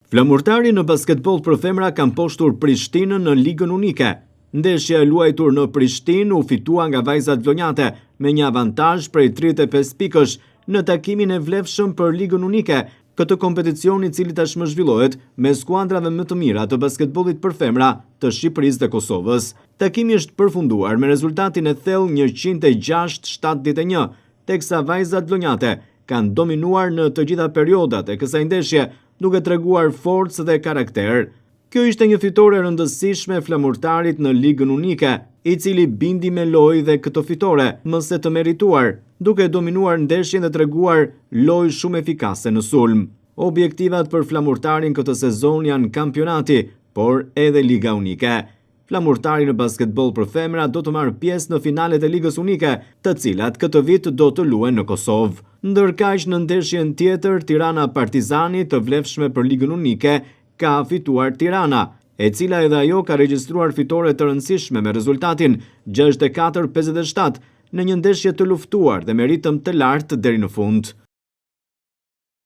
Flamurtari në basketbol për femra kanë poshtur Prishtinën në Ligën Unike. Ndeshja e luajtur në Prishtinë u fitua nga vajzat vlonjate me një avantazh prej 35 pikësh në takimin e vlefshëm për Ligën Unike, këtë kompeticion i cili tashmë zhvillohet me skuadrave më të mira të basketbollit për femra të Shqipërisë dhe Kosovës. Takimi është përfunduar me rezultatin e thellë 106-71, teksa vajzat vlonjate kanë dominuar në të gjitha periodat e kësaj ndeshje, duke treguar forcë dhe karakter. Kjo ishte një fitore rëndësishme e flamurtarit në Ligën Unike, i cili bindi me lojë dhe këtë fitore më se të merituar, duke dominuar ndeshjen dhe treguar lojë shumë efikase në sulm. Objektivat për flamurtarin këtë sezon janë kampionati, por edhe Liga Unike. Flamurtari në basketbol për femra do të marrë pjesë në finalet e Ligës Unike, të cilat këtë vit do të luhen në Kosovë. Ndërkaq në ndeshjen tjetër, Tirana Partizani, të vlefshme për Ligën Unike, ka fituar Tirana, e cila edhe ajo ka regjistruar fitore të rëndësishme me rezultatin 64-57 në një ndeshje të luftuar dhe me ritëm të lartë deri në fund.